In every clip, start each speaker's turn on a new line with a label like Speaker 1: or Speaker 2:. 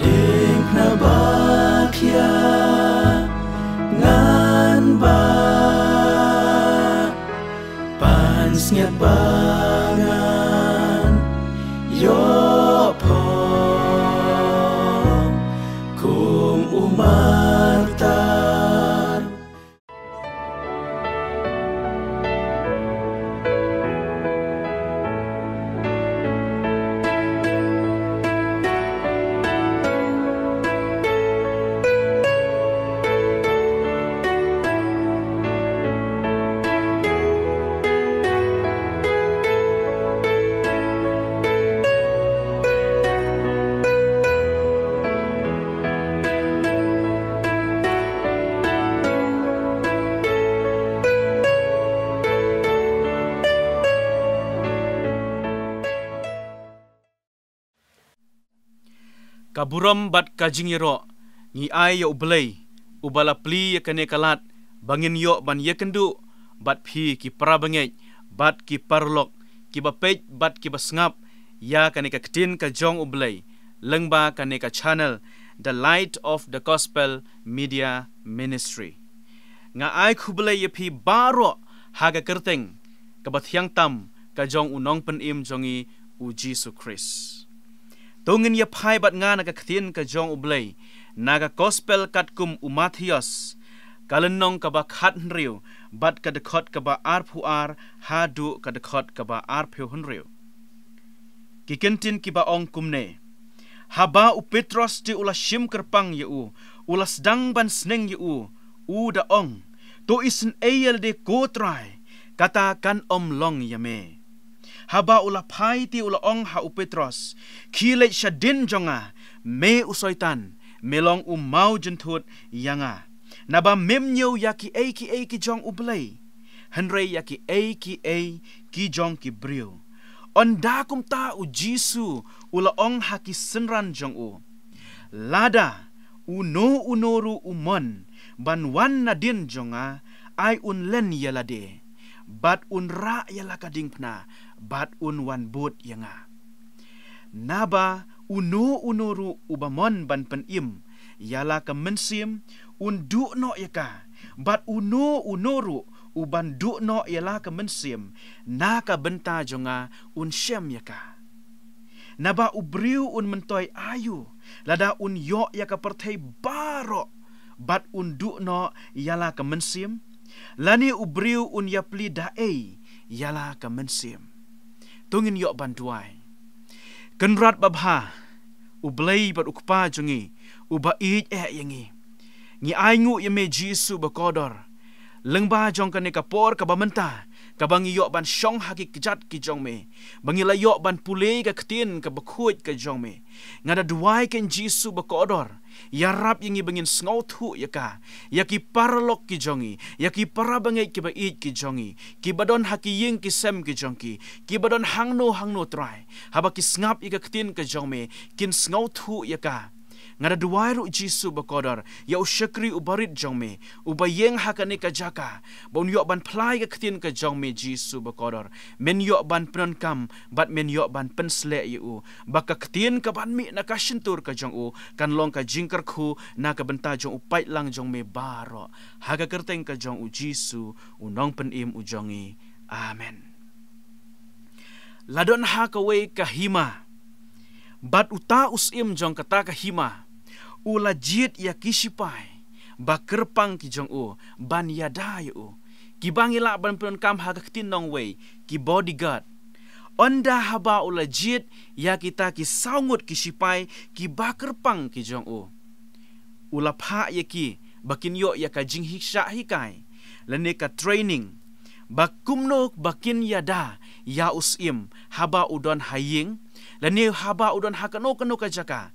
Speaker 1: ding na bakya ngan ba pans ngat bangan yo po kum umartar
Speaker 2: kaburam bat kajing yero ngi ay ya ublay ubala pli ya kane kalat bangin yo ban ya kendu bat phi ki prabangej bat ki parlok ki bapej bat ki basngap ya kane ka ktin ka jong ublay lengba kane ka channel The Light of the Gospel Media Ministry nga ay kublay ya phi baro haga kerteng ka bathyang tam ka jong unong penim jongi u Jesus Christ. Tungin ya pai bat nga nagakatin ka jong ublay naga gospel katkum umathios kalenong ka ba khatnriu bat kadakot ka ba arpuar hadu kadakot ka ba arpu hunriu kikentin ki ba ong kumne haba u Petros di ula shim kerpang yu ula sedang ban sneng yu da ong to isen ayel de kotrai katakan long yame haba ula pai ti ula ong ha u Petros kilej syadin jonga me usoitan melong mau jentut yanga naba memnyo yaki ki jong ublay henry yaki ki jong ki briu onda kum ta u Jisu ula ong ha ki senran jong u lada unoru umon ban wan nadin jonga ai un len yalade bat un ra yala kading pna bat un wan bot yanga naba unoru ubamon ban penim yala ka mensim un du no yaka bat unoru uban du no yala ka mensim na ka benta jonga un shem yaka naba ubriu un mentoy ayu lada un yo yaka perthai baro bat un du no yala ka mensim lani ubriu un yapli dae yala ka mensim tungin yo bantuai kenrat babha ublay bat ukpa jongi uba yangi ngi aingu yeme Jisu bakodor lengba jong kane kapor ka bamenta ka bangi yo ban shong haki kejat ki jong me bangi la yo ban pule ka ktin ka bakhuit ka jong me ngada duai ken Jisu bakodor yarap yangi bangin sngaw thu yaka yaki parlok ki jongi yaki parabangai ki bait ki jongi ki badon haki ying ki sem ki jongki ki badon hangno try haba ki snap ika ktin ka jong me kin sngaw thu yaka ngada duai ru Jisu bakodor ya usyakri ubarit jongme ubayeng hakane ka jaka bon yo ban plai ka ktin ka jongme Jisu bakodor men yo ban penkam bat men yo ban pensle yu baka ktin ka ban mi na ka shintur ka jong u kan long ka jingkar khu na ka benta jong upai lang jongme baro haga kerteng ka jong u Jisu unong penim u jongi amen ladon ha ka we ka hima bat uta usim jong kata ka hima ula jit ya kisipai bakerpang ki jong u ban yada yu ki bangila ban penkam haga ktin nong we ki bodyguard onda haba ula jit ya kita ki saungut kisipai ki bakerpang ki jong u ula pha ya ki bakin yo ya ka jing hiksha hikai lene ka training bakumno bakin yada ya usim haba udon haying lene haba udon hakano kano ka jaka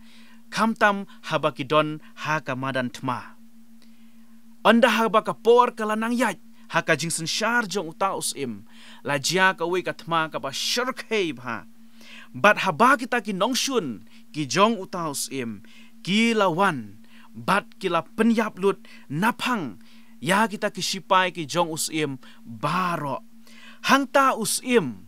Speaker 2: kamtam haba kidon haka madan tma anda haba ka por kalanang yat haka jingsen shar jong uta usim la jia ka we ka tma ka ba shirkhei bha bat haba kita ki nongshun ki jong uta usim ki lawan bat kila penyap lut napang ya kita ki sipai ki jong usim baro hangta usim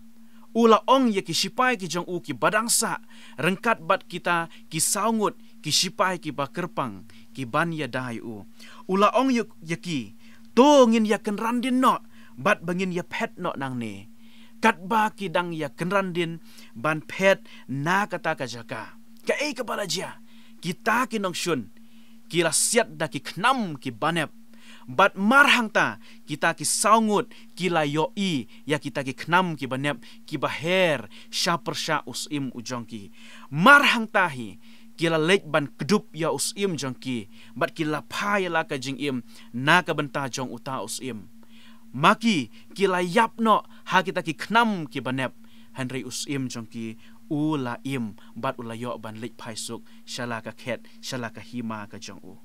Speaker 2: Ula ong ya ki sipai ki jong u ki badangsa, rengkat bat kita ki saungut, ki sipai ki bakerpang, ki ban ya dai u. Ula ong ya ki, to ngin ya kenrandin no, bat bangin ya pet no nang ne. Kat ba ki dang ya kenrandin, ban pet na kata ka jaka. Ka ka balaja, kita ki nong syun, ki rasiat da ki knam ki banep. Bat marhang ta kita ki saungut ki layoi ya kita ki knam ki banep ki baher sya persya usim ujong ki. Marhang tahi kila lek ban kedup ya usim jong ki. Bat kila pai la ka jing im na ka benta jong uta usim. Maki kila yap no ha kita ki knam ki banep Henry usim jong ki ula im bat ula yo ban lek pai suk syala ka khet syala ka hima ka jong u.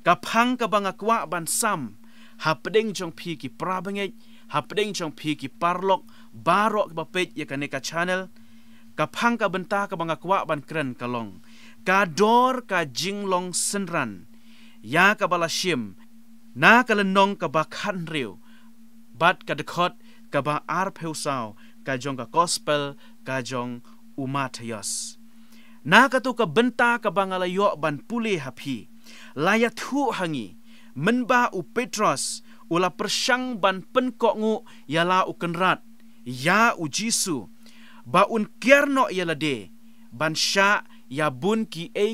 Speaker 2: Kapang ka bangakwa ban sam ha pedeng jong pi ki prabangej ha pedeng jong pi ki parlok barok ba pej ya kaneka channel kapang ka benta ka bangakwa ban kren kalong ka dor ka jinglong senran ya ka balashim na ka lenong ka bakhan riu bat ka dekot ka ba ar peusau ka jong ka gospel ka jong umatayos na ka tu ka benta ka bangalayo ban puli hapi layat hu hangi menba u Petros ula persyang ban penkok ngu yala u kenrat ya u Jisu ba un kierno yala de ban sya ya bun ki a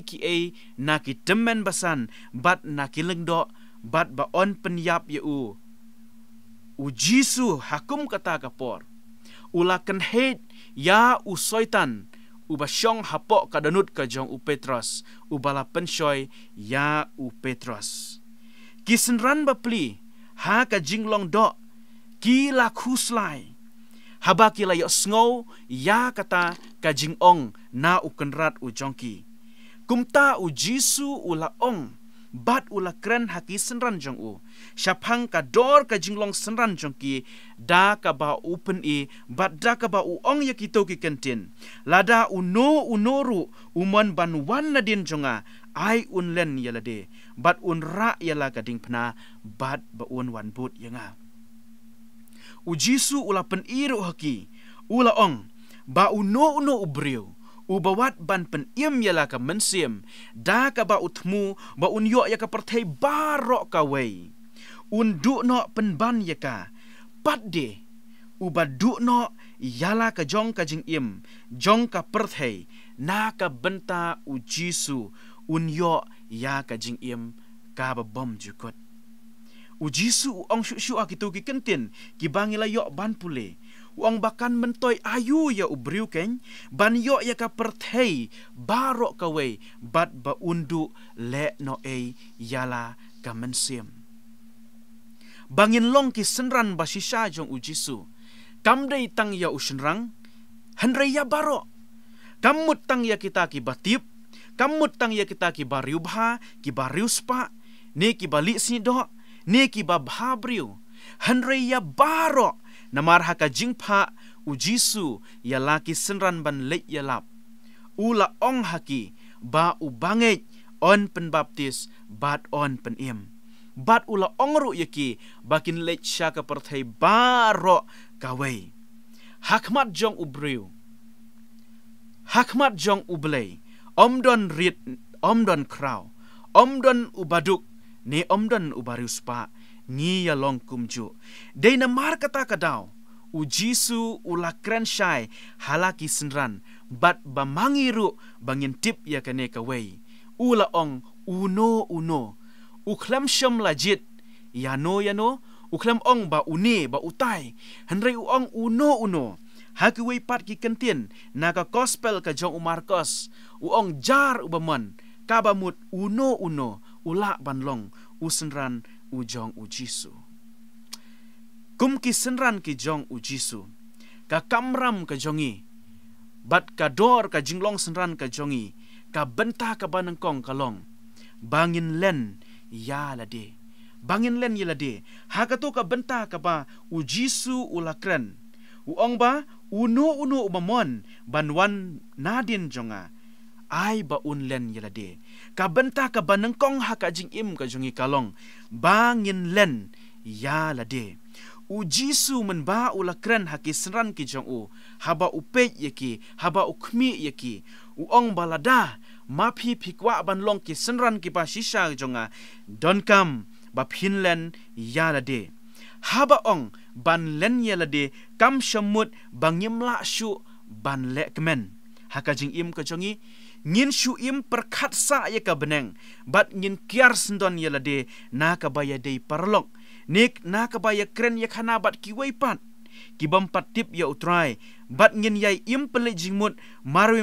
Speaker 2: na ki temen basan bat na ki lengdo bat ba on penyap ya u Jisu hakum kata kapor ula kenhet ya u soitan uba syong hapok kadanut ka jong u Petros ubala penshoy ya u Petros kisenran bapli ha ka jinglong do ki la khuslai haba ki la yo sngo ya kata ka jingong na u kenrat u jongki kumta u Jisu ula ong bat ula kren haki senran jong u syapang ka dor ka jinglong senran jongki da ka ba open bat da ka ba u ong ya kito ki kentin lada unoru umon ban wan nadin jonga ai unlen yalade bat unra yala ka ding pna bat ba un wan but yanga u Jisu ula pen iru haki ula ong ba uno ubriu ubawat ban pen im yala ka mensim da ka ba utmu ba unyo ya ka perthai barok ka wei undu no pen ban ya ka pat de uba du no yala ka jong ka jing im jong ka perthai na ka benta u Jisu unyo ya ka jing im ka ba bom jukot u Jisu ong shu akitu ki kentin ki bangila yo ban pule uang bakan mentoy ayu ya ubriu ken ban yo ya ka perthei barok kawe bat ba undu le no yala ka mensim bangin long ki senran basisha jong u Jisu kamdei tang ya usenrang henre ya baro kamut tang ya kita ki batip kamut tang ya kita ki bariu bha ki bariu spa ne ki balik sini do ne ki babha briu henre ya baro namar haka jingpa u Jisu ya laki senran ban lek ya lap ula ong haki ba u bangej on pen baptis bat on pen im bat ula ong ru yaki bakin lek sya ka perthai baro kawai hakmat jong ubriu hakmat jong ublei omdon rit omdon kraw omdon ubaduk ne omdon ubarius pa ngi ya long kumju dei namar kata kadau u Jisu ula kren syai halaki senran bat bamangiru bangin tip ya kane kawai ula ong uno uklam syam lajit yano uklam ong ba une ba utai henry u ong uno haki wei pat ki kentin naga gospel ka jong u Markos u ong jar u bamon kabamut uno ula banlong u senran u jong u Jisu kum ki senran ki jong u Jisu ka kamram ka jongi bat ka dor ka jinglong senran ka jongi ka benta ka banengkong kalong bangin len ya lade bangin len ya lade ha ka to ka benta ka ba u Jisu ulakren u ong ba uno umamon banwan nadin jonga ai ba unlen yelade ka benta ka banengkong ha ka jing im ka jungi kalong bangin len ya lade Jisu menba ula kren haki senran ki jong haba upej yaki haba ukmi yaki ong balada mapi pikwa ban long ki senran ki pa shisha jonga don kam ba Finland yalade haba ong ban len yalade kam shamut bangimla shu ban lekmen haka jing im ka jongi ngin shu im perkat sa ya ka beneng bat ngin kiar sendon yalade na ka baya dei parlok nik na ka baya kren ya khana bat ki weipat ki bampat tip ya utrai bat ngin yai im pele jingmut marwe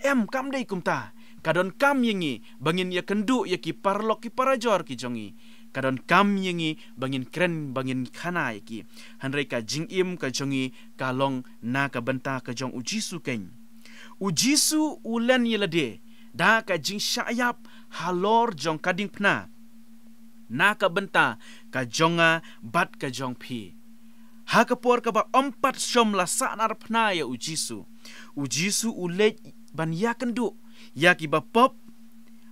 Speaker 2: em kam dei kumta kadon kam yengi bangin ya kendu ya ki parlok ki parajor ki jongi kadon kam yengi bangin kren bangin khana ya ki hanrei ka jing im ka jongi kalong na ka benta ka jong Jisu ken Jisu ulen yelade da ka jing syayap halor jong kading pna na ka benta ka jonga bat ka jong pi ha ka por ka ba empat syom la sa nar pna ya Jisu ulej ban ya kendu ya ki ba pop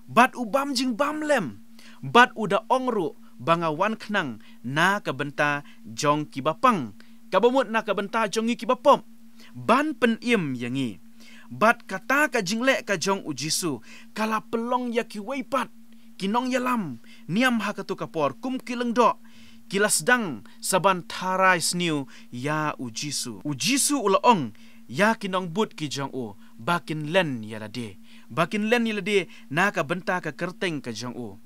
Speaker 2: bat ubam jing bamlem bat uda ongru bangawan knang na ka benta jong ki bapang ka bomut na ka benta jong ki bapom ban pen im yangi bat kata ka jingle ka jong Jisu kala pelong ya ki weipat kinong yalam niam ha ka tu kapor kum kileng do kilas dang saban tarai sniu ya Jisu ula ong ya kinong but ki jong bakin len yalade na ka benta ka kerteng ka jong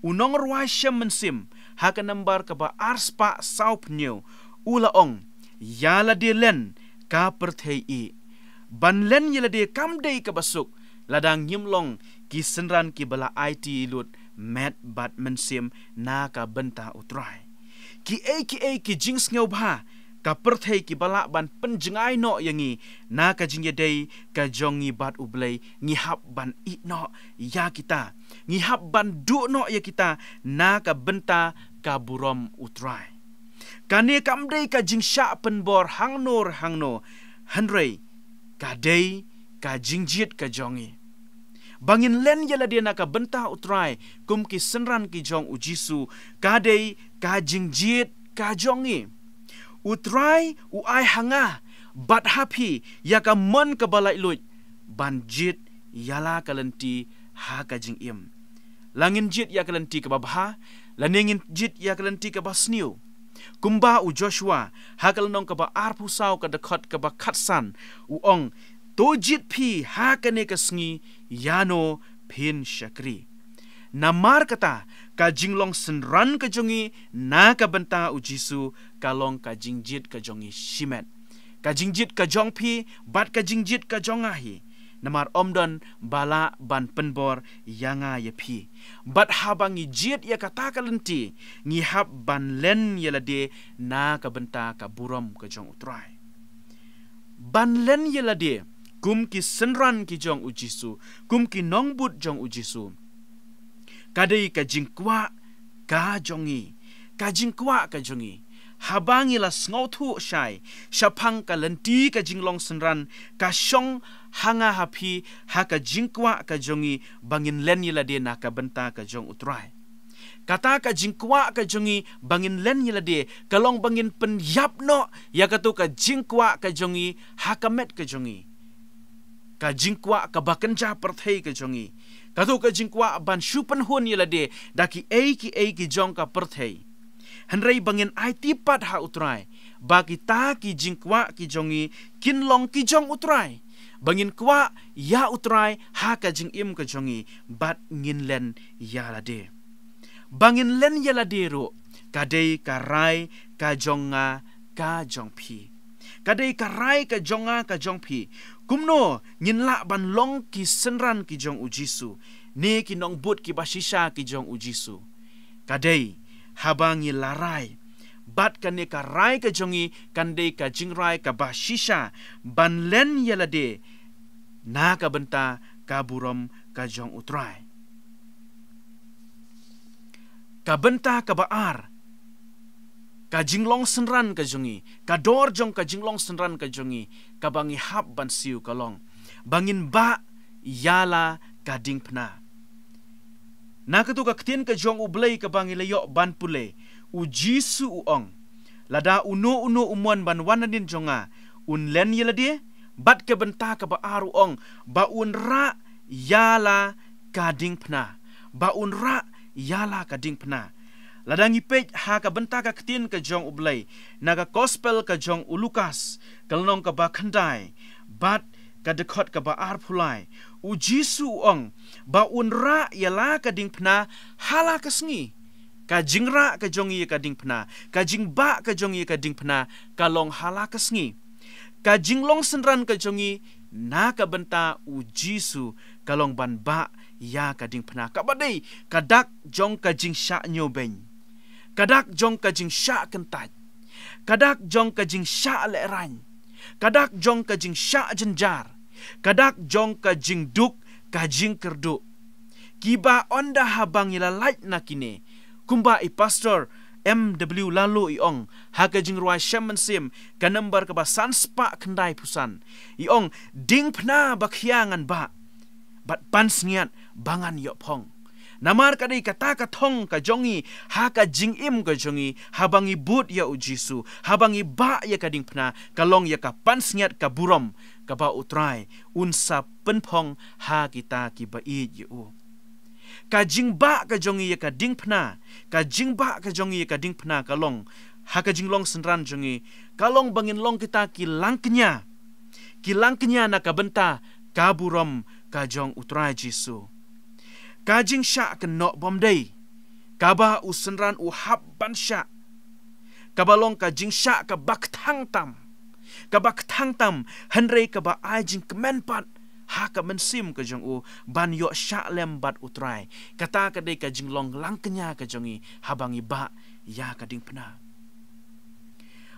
Speaker 2: unong ruai syam mensim ha ka nambar ka ba arspa saup new ula ong yalade len ka perthei ban len yalade kam dei ka basuk ladang nyimlong ki senran ki bala IT lut met bat mensim na ka benta utrai ki jing sngew bha ka perthei ki bala ban penjengai no yangi na ka jing yadei ka jongi bat ublei ngihap ban i no ya kita ngihap ban du no ya kita na ka benta ka burom utrai kane kam dei ka jing sya penbor hangno hanrei ka dei ka jingjit ka jongi bangin len yala dia naka benta utrai kum ki senran ki jong Jisu ka dei ka jingjit ka jongi utrai ai hanga bat happy ya ka mon ka balai lut banjit yala kalenti ha ka jing im langin jit ya kalenti ka babha laningin jit ya kalenti ka basniu kumba Joshua hakal nong ka ba arpusau ka dekot ka ba khatsan ong to jit phi ha ka ne ka sngi yano phin shakri namar kata ka jinglong senran ka jongi na ka benta Jisu kalong ka jingjit ka jongi shimet ka jingjit ka jong phi bat ka jingjit ka jongahi namar omdon bala ban penbor yanga ye phi bat habangi jit ya kata kalenti ngihap ban len yelade na ka benta ka burom ka jong utrai ban len yelade kum ki senran ki jong Jisu kum ki nongbut jong Jisu kadai ka jingkwa ka jongi habangi la sngotu shai shapang ka lenti ka jinglong senran ka shong hanga hapi haka jingkwa ka jongi bangin len yilade na ka benta ka jong utrai kata ka jingkwa ka jongi bangin len yilade kalong bangin penyap no ya katu ka jingkwa ka jongi haka met ka jongi ka jingkwa ka bakenja perthei ka jongi katu ka jingkwa ban shupen hun yilade daki ki jong ka perthei henrei bangin ai tipat ha utrai bagi ta ki jingkwa ki jongi kinlong ki jong utrai bangin kwa ya utrai ha ka jing im ka jongi bat ngin len ya lade bangin len ya lade ro kadei ka rai ka jonga ka jong phi kadei ka rai ka jonga ka jong phi kumno ngin la ban long ki senran ki jong Jisu ne ki nong but ki basisha ki jong Jisu kadei habangi larai bat kane ka rai ka jongi kandei ka jingrai ka basisha ban len yalade na ka benta ka burom ka jong utrai ka benta ka baar ka jinglong senran ka jongi ka dor jong ka jinglong senran ka jongi ka bangi hab ban siu kalong bangin ba yala ka ding pna na ka tu ka ktin ka jong ublei ka bangi leyo ban pule Jisu ong lada uno umuan ban wananin jonga unlen yelade bat ke benta ka ba aru ong ba unra yala kading pna ba unra yala kading pna ladang ipej ha ka benta ka ktin ka jong ublay naga gospel ka jong ulukas kalnong ka ba khandai bat ka dekot ka ba ar phulai u jisu ong ba unra yala kading pna hala kasngi ka jingra ka jong ye kading pna ka jingba ka jong ye kading pna kalong hala kasngi ka jinglong senran ka jongi na ka benta u jisu kalong ban ba ya kading pna ka badai kadak jong ka jing sha nyobeng kadak jong ka jing sha kentat kadak jong ka jing sha leran kadak jong ka jing sha jenjar kadak jong ka jing duk ka jing kerdu kiba onda habang ila light na kine kumba i pastor MW lalu iong haka jing ruai shaman sim ka number ka ba sanspa kendai pusan iong ding pna bakhiangan ba bat pansngiat bangan yo phong namar kadai kata ka thong ka jongi haka jing im ka jongi habangi but ya ujisu habangi ba ya kading pna kalong ya ka pansngiat ka burom ka ba utrai unsa penpong ha kita ki ba i yu ka jingba ka jongi ya ka ding pna ka jingba ka jongi ya ka ding pna kalong ha ka jinglong senran jongi kalong bangin long kita ki langknya na ka benta ka burom ka jong utrai jisu ka jing sha ka no bom dei ka ba u senran u hab ban sha ka balong ka jing sha ka bak thang tam hanrei ka ba ai jing kemen pat ha ka mensim ka jong u ban yo sha lem bat utrai kata ka dei ka jing long langknya ka jongi habangi ba ya ka ding pna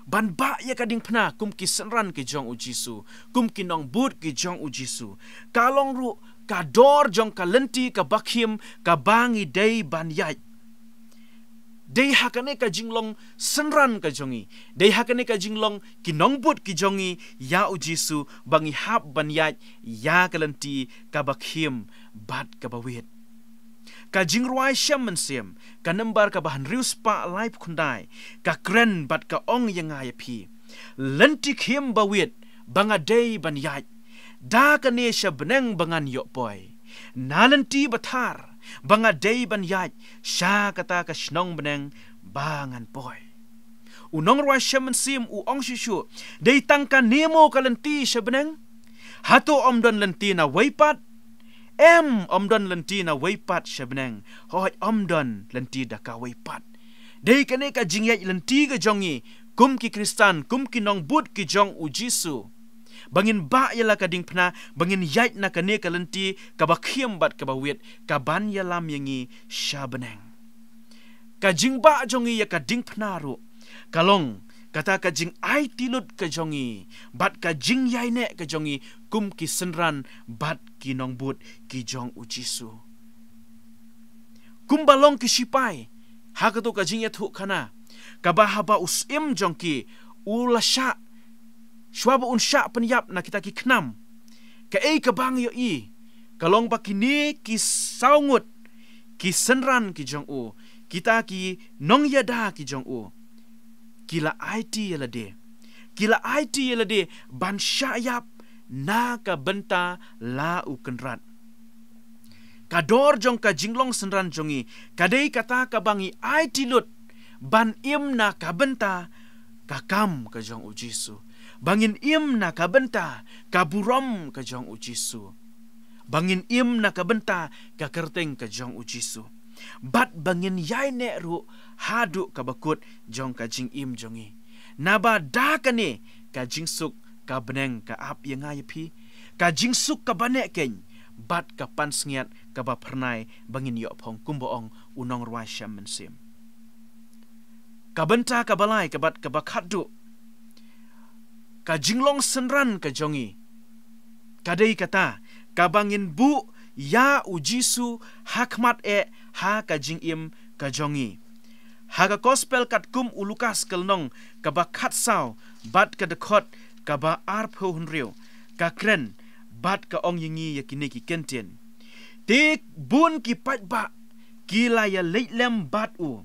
Speaker 2: ban ba ya ka ding pna kum ki senran ki jong u jisu kum ki nong but ki jong u jisu kalong ru ka dor jong ka lenti ka bakhim ka bangi dei ban yai dei hakane ka jinglong senran ka jongi dei hakane ka jinglong ki nongbut ki jongi ya u jisu bangi hab ban yai ya ka lenti ka bakhim bat ka bawet ka jingruai shaman sim ka number ka bahan rius pa life kundai ka kren bat ka ong yanga ya pi lenti khim bawet banga dei ban yai da ka ne shabneng bangan yo boy nalanti bathar banga dei ban yai sha kata ka shnong beneng bangan boy unong rwa shaman sim u ong shishu dei tangka nemo kalanti shabneng hato omdon lenti na weipat omdon lenti na weipat shabneng hoi omdon lenti da ka weipat dei kane ka jingyai lenti ka jongi kum ki kristan kum ki nong but ki jong u jisu bangin ba yala kading pna bangin yait na kane kalenti ka bakhiem bat ka bawet ka ban yalam yangi shabeneng ka jingba jongi ya ka ding pna ru kalong kata ka jing ai tilut ka jongi bat ka jing yai ne ka jongi kum ki senran bat ki nong but ki jong ujisu kum balong ki sipai ha ka to ka jing ya thu khana ka ba haba usim jongki ulasha Shwaba unsya penyap na kita ki knam. Ka ka bang yo i. Kalong ba kini ki saungut. Ki senran ki jong u. Kita ki nong yada ki jong u. Kila IT yelade. Kila IT yelade ban syayap na ka benta la u kenrat. Kador jong ka jinglong senran jongi. Kadai kata ka bangi IT lut. Ban im na ka benta kakam ka jong u Jisu. Bangin im na kabenta kaburam ka jong ujisu. Bangin im na kabenta ka kerteng ka jong ujisu. Bat bangin yai ne ru hadu ka bakut jong ka jing im jongi. Naba da ka ne ka jing suk ka beneng ka ap yang ayapi. Ka jing suk ka banek ken. Bat ka pansngiat ka ba pernai bangin yo pong kumboong unong ruai syam mensim. Kabenta ka balai ka bat ka bakadu. Ka jinglong senran ka jongi. Kadai kata, ka bangin bu ya ujisu hakmat ha ka jing im ka jongi. Ha ka gospel kat kum ulukas kelnong ka ba khat sao bat ka dekot ka ba arpo hunriu ka kren bat ka ong yingi yakine ki kenten. Te bun ki pat ba kila ya leitlem bat u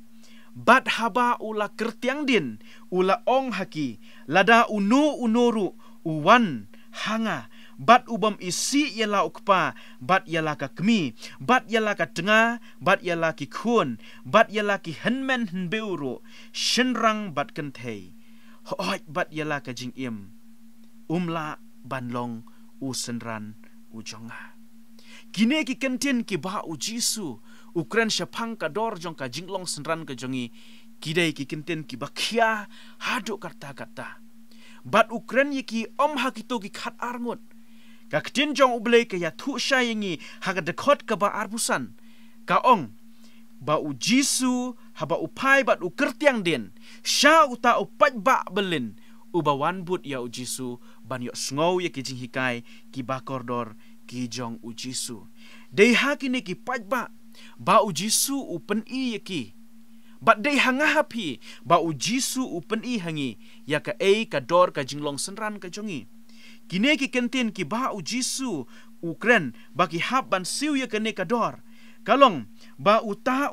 Speaker 2: bat haba ula kertiang din, ula ong haki, lada unoru, uwan hanga, bat ubam isi yala ukpa, bat yala ka kemi, bat yala ka tengah, bat yala ki kun, bat yala ki henmen henbeuru, shenrang bat kentei, hoit bat yala ka jing im, umla banlong u senran u jonga. Kine ki kentien ki ba u Jisu, ukren syapang ka dor jong ka jinglong senran ka jongi, kidai ki kentien ki bakia hadu kata-kata. Bat ukren ye ki om hakito ki khat arngut, ka ktin jong ublei ka ya thu syayangi haga dekot ka ba arbusan, ka ong, ba u Jisu haba upai bat u kertiang den, sya uta upat ba belin, ubawan but ya u Jisu, ban yok sngau ye ki jing hikai ki ba kordor ki jong u Jisu. Dei hakini ki pat ba u Jisu upen i ye ki. Bat dei hanga hapi ba u Jisu upen i hangi ya ka ka dor ka jinglong senran ka jongi. Kine ki kentin ki ba u Jisu ukren ba ki hap ban siu ya kene ka dor. Kalong ba uta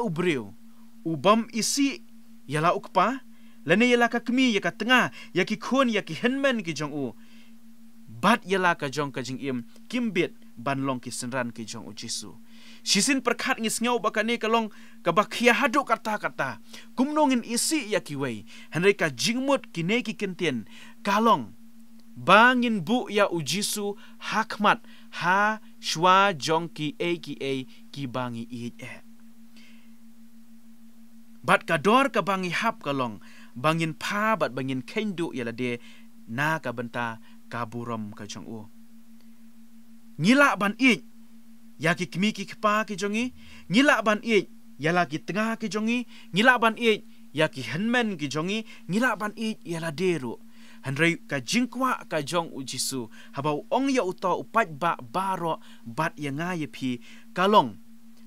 Speaker 2: ubreu ubam isi yala ukpa lene yala ka kemi ya ka tengah ya ki kun ya ki henmen ki jong u. Bat yala ka jong ka jing im kimbit ban long ki senran ki jong u Jisu. Sisin perkat ngis ngau bakane kalong ka bakia hadu kata-kata. Kumnongin isi ya ki wei. Henry ka jingmut kine ki kentien. Kalong bangin bu ya u Jisu hakmat ha shwa jong ki ki bangi i Bat kador ka bangi hap kalong bangin pa bat bangin kendu yala de na ka benta kaburam ka jong u. Ngila ban i ya ki kemi ki kpa ki jongi, ngila ban i ya la ki tengah ki jongi, ngila ban i ya ki henmen ki jongi, ngila ban i ya la deru. Henry ka jingkwa ka jong u Jisu habau ong ya uta upat ba baro bat ya nga ye pi kalong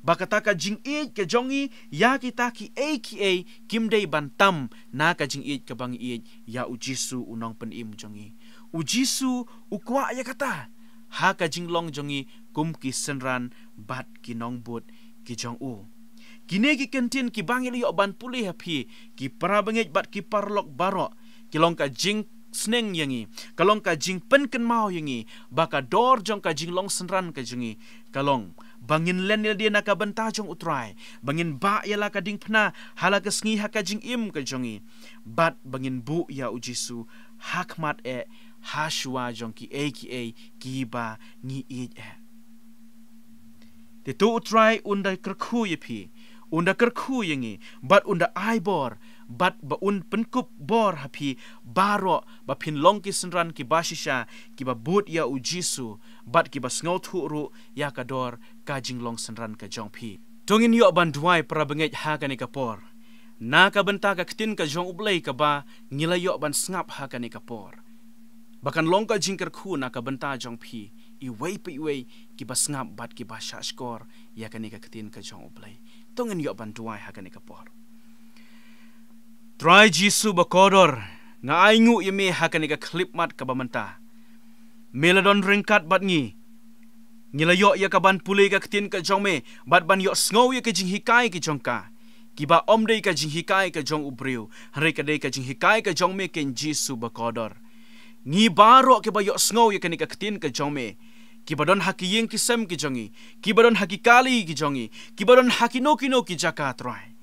Speaker 2: bakata ka jing i ke jongi ya kita ki kimdei bantam na ka jing i ka bang i ya u Jisu unong pen im jongi. U Jisu ukwa ya kata ha ka jinglong jongi kum ki senran bat ki nongbut ki jong u. Kine ki kentin ki bangil yo ban pulih hapi ki para bangej bat ki parlok baro kilong ka jing sneng yangi kalong ka jing pen ken mau yangi baka dor jong ka jinglong senran ka jongi kalong bangin len dia naka benta jong utrai bangin ba yala ka ding pna hala ka sngi ha ka jing im ka jongi bat bangin bu ya u Jisu hakmat hashwa jong ki ba ni i te tu utrai unda kerku yepi unda kerku yangi bat unda aibor bat ba un penkup bor hapi baro ba pin long ki senran ki basisha ki ba but ya u Jisu bat ki ba sngaw thuru ya kador ka jinglong senran ka jong pi tongin yo ban duai para bengej ha ka ni kapor na ka benta ka ktin ka jong ublei ka ba ngila yo ban snap ha ka ni kapor bakan long ka jingker khu na ka benta jong pi i wei ki ba snap bat ki ba sha skor ya ka ni ka ktin ka jong ublei tongin yo ban duai ha ka ni kapor. Try Jisu bakodor nga aingu yeme hakani ka klip mat ka bamanta. Meladon ringkat bat ngi. Ngilayo ya ka ban pulay ka ktin ka jongme bat ban yo sngow ya ka jing hikai ki jongka. Kiba omday ka jing hikai ka jong ubriu. Hanray ka day ka jing hikai ka jongme ken Jisu bakodor. Ngi baro kiba yo sngow ya kani ka ktin ka jongme. Kiba don hakiyeng kisem ki jongi. Kiba don hakikali ki jongi. Kiba don hakino ki jaka try.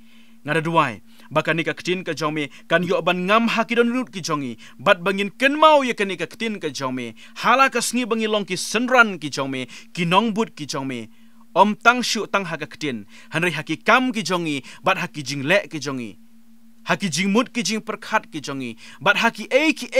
Speaker 2: Ngada duai baka ni ka ktin ka jome kan yo ban ngam hakidon lut ki jongi bat bangin ken mau ya kan ni ka ktin ka jome hala ka sngi bangi long ki senran ki jome ki nongbut ki jome om tang shu tang ha ka ktin hanri haki kam ki jongi bat haki jing le ki jongi haki jing mut ki jing perkhat ki jongi bat haki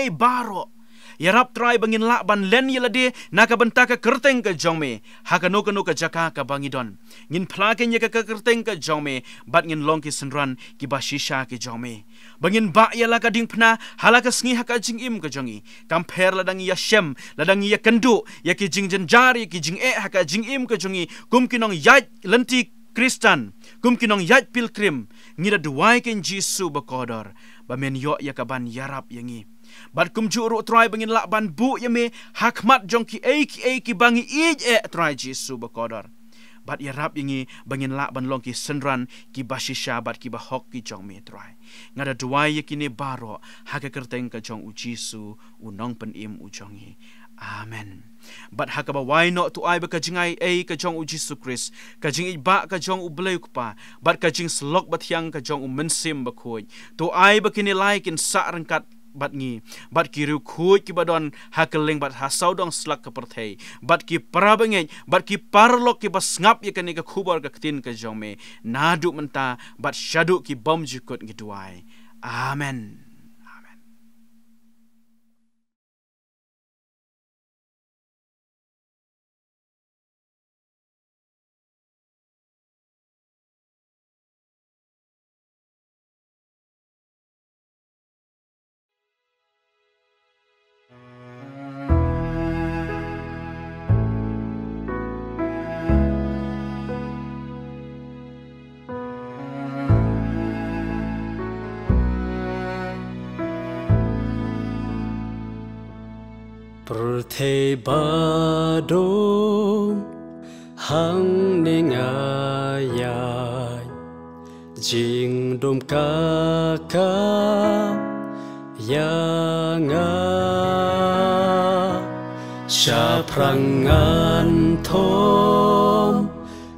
Speaker 2: baro yarap try bangin la ban len yelade naka benta ka kerteng ka jongme hakano ka jaka ka bangidon ngin phlaken ye ka kerteng ka jongme bat ngin long ki senran ki basisha ki jongme bangin ba yala ka ding phna halaka sngi haka jing im ka jongi kamper ladang ya shem ladang ya kendu ya ki jing jenjari ki jing haka jing im ka jongi kum kinong yat lenti Kristan kum kinong yat pilgrim ngida duai ken Jisu bakodor bamen yo ya ka ban yarap yangi bat kum juru try bangin la ban bu yame hakmat jong ki bangi try Jisu bakodor bat ya rap yangi bangin la ban long ki senran ki bashisha bat ki bahok ki jong me trai ngada duai yakini baro haka kerteng ka jong u Jisu unong pen im u jongi. Amen. But hakaba why not to ai ba kajingai ka jong u Jisu Christ kajing iba ka jong u bleu pa but kajing slok bat yang ka jong u mensim ba khoi to ai ba kini like in sa rangkat bat ngi bat ki ru khoi ki badon hakeleng bat hasau dong slak ka perthei bat ki parabengej bat ki parlok ki bas ngap ye kani ka khubor ka tin ka jong me nadu menta bat shadu ki bom jukut ngi duai. Amen.
Speaker 1: Pertebadong hang ningayay jing dom kaka yanga syaprangan thom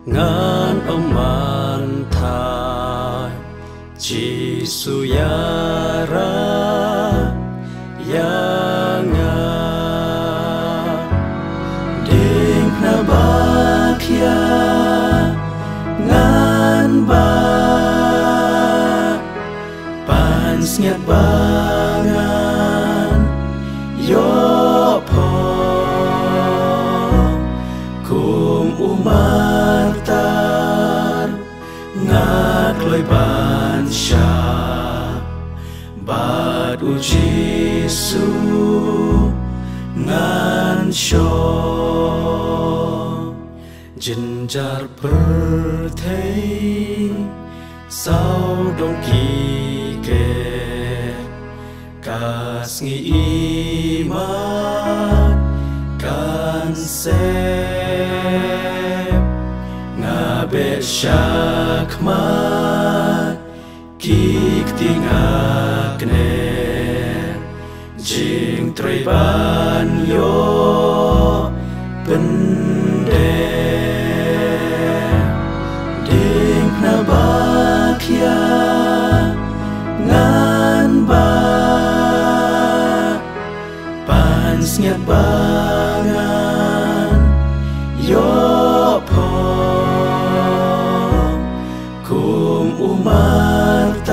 Speaker 1: ngan oman thai Jisu yara yanga Nabakia ngan ba pansnyat bangan yopo kum umartar ngat loy bansya bad u Jisu ngan Jenjar perthei sau dong kike kas ngi iman kan sep ngabe syakmat kik tingakne jing triban yo pende Nabakia ngan ba pansnyat bangan yopo kum umartar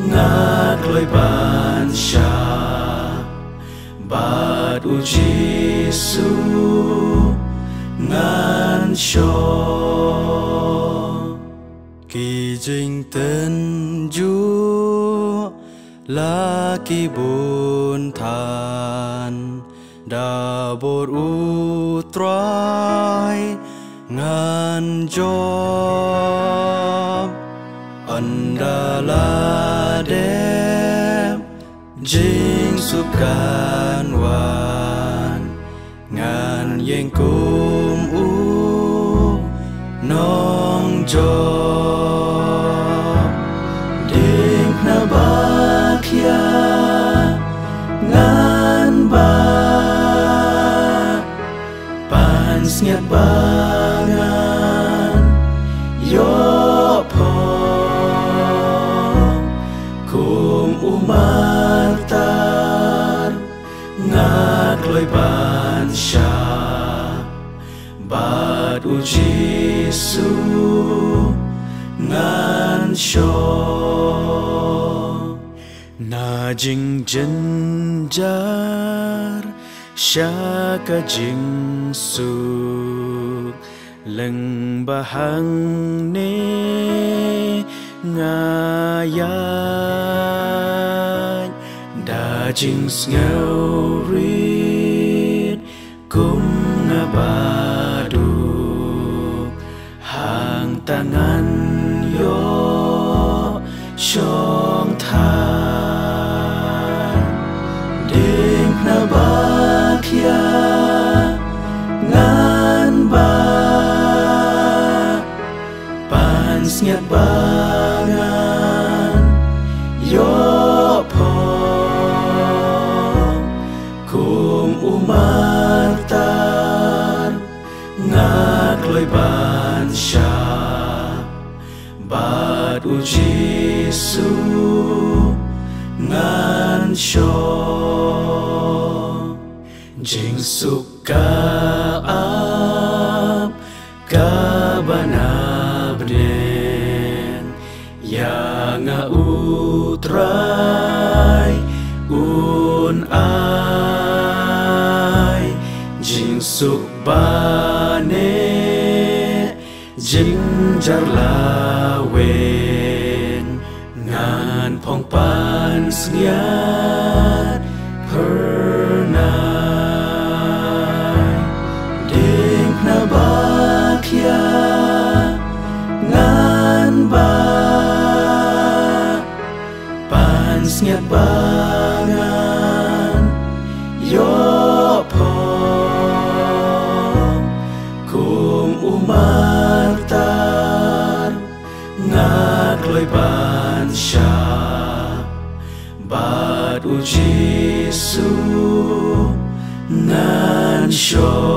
Speaker 1: ngat loy bansya bad u Jisu ngan Ki jing ten ju la ki bun than da bor utrai ngan job andala dem jing sukan wan ngan yeng kum nong job ding nabakia ngan ba pansnyat bangan yopo kum umartar ngat loy bansya bad u Jisu ngan na jing jenjar syaka jing su leng bahang ne ngayay da jing ngaurit kum ngabadu hang tangan yo syong than ding nabakia ngan ba sngyak bangan yo pong kum umartar ngat loy ban sha bat uji su ngan sho jing suka ap kabanabnen yang utrai un ai jing suk bane jing jar lawen ngan pong pan sngyan pernai ding na bakya ngan ba pan sngyak bangan yo pong kum umartar ngat loy ban sha bat uji su ngan sho